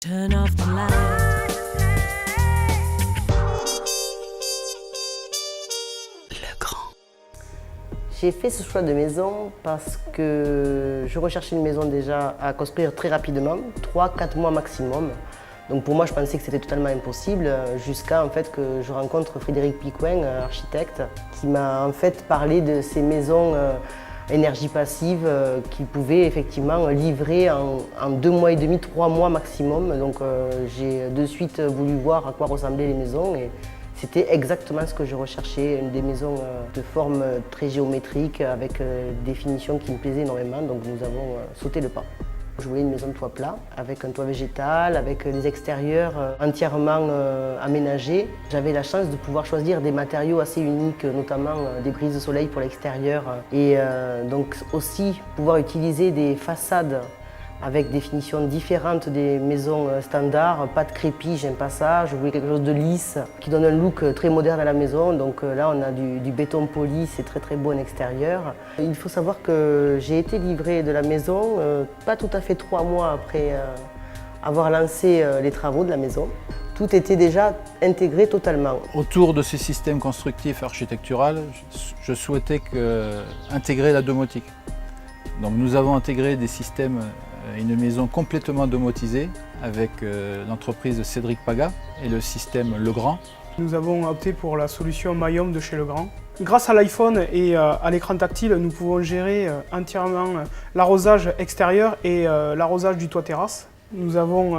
Turn off the light. Le grand. J'ai fait ce choix de maison parce que je recherchais une maison déjà à construire très rapidement, 3-4 mois maximum. Donc pour moi, je pensais que c'était totalement impossible, jusqu'à en fait que je rencontre Frédéric Picoin, architecte, qui m'a en fait parlé de ces maisons énergie passive qui pouvaient effectivement livrer en 2 mois et demi, 3 mois maximum. Donc j'ai de suite voulu voir à quoi ressemblaient les maisons et c'était exactement ce que je recherchais, des maisons de forme très géométrique avec des finitions qui me plaisaient énormément. Donc nous avons sauté le pas. Je voulais une maison de toit plat, avec un toit végétal, avec des extérieurs entièrement aménagés. J'avais la chance de pouvoir choisir des matériaux assez uniques, notamment des brises de soleil pour l'extérieur. Et donc aussi pouvoir utiliser des façades avec des finitions différentes des maisons standards, pas de crépi, j'aime pas ça. Je voulais quelque chose de lisse, qui donne un look très moderne à la maison. Donc là, on a du béton poli, c'est très beau en extérieur. Il faut savoir que j'ai été livrée de la maison pas tout à fait 3 mois après avoir lancé les travaux de la maison. Tout était déjà intégré totalement. Autour de ces systèmes constructifs architecturaux, je souhaitais intégrer la domotique. Donc nous avons intégré des systèmes, une maison complètement domotisée avec l'entreprise Cédric Paga et le système Legrand. Nous avons opté pour la solution Mayom de chez Legrand. Grâce à l'iPhone et à l'écran tactile, nous pouvons gérer entièrement l'arrosage extérieur et l'arrosage du toit terrasse. Nous avons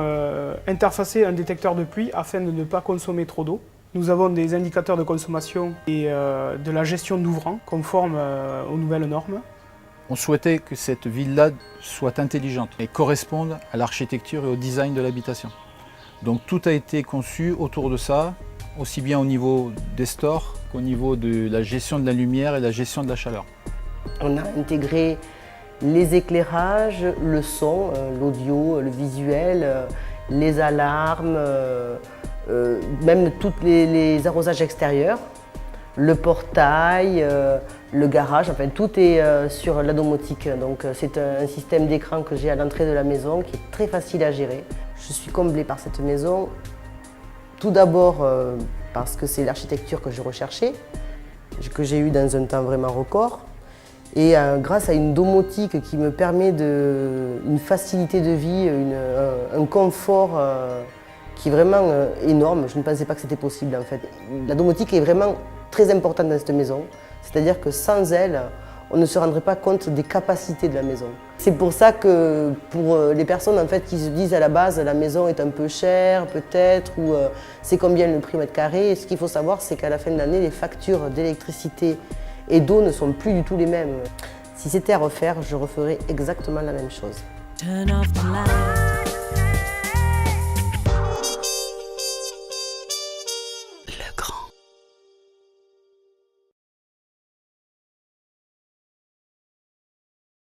interfacé un détecteur de pluie afin de ne pas consommer trop d'eau. Nous avons des indicateurs de consommation et de la gestion d'ouvrants conformes aux nouvelles normes. On souhaitait que cette ville-là soit intelligente et corresponde à l'architecture et au design de l'habitation. Donc tout a été conçu autour de ça, aussi bien au niveau des stores qu'au niveau de la gestion de la lumière et la gestion de la chaleur. On a intégré les éclairages, le son, l'audio, le visuel, les alarmes, même tous les arrosages extérieurs, le portail, le garage, enfin tout est sur la domotique. Donc c'est un système d'écran que j'ai à l'entrée de la maison qui est très facile à gérer. Je suis comblée par cette maison, tout d'abord parce que c'est l'architecture que je recherchais, que j'ai eue dans un temps vraiment record. Et grâce à une domotique qui me permet une facilité de vie, un confort qui est vraiment énorme. Je ne pensais pas que c'était possible en fait. La domotique est vraiment très importante dans cette maison, c'est-à-dire que sans elle, on ne se rendrait pas compte des capacités de la maison. C'est pour ça que pour les personnes en fait, qui se disent à la base la maison est un peu chère peut-être ou c'est combien le prix mètre carré, ce qu'il faut savoir c'est qu'à la fin de l'année, les factures d'électricité et d'eau ne sont plus du tout les mêmes. Si c'était à refaire, je referais exactement la même chose. Turn off the light.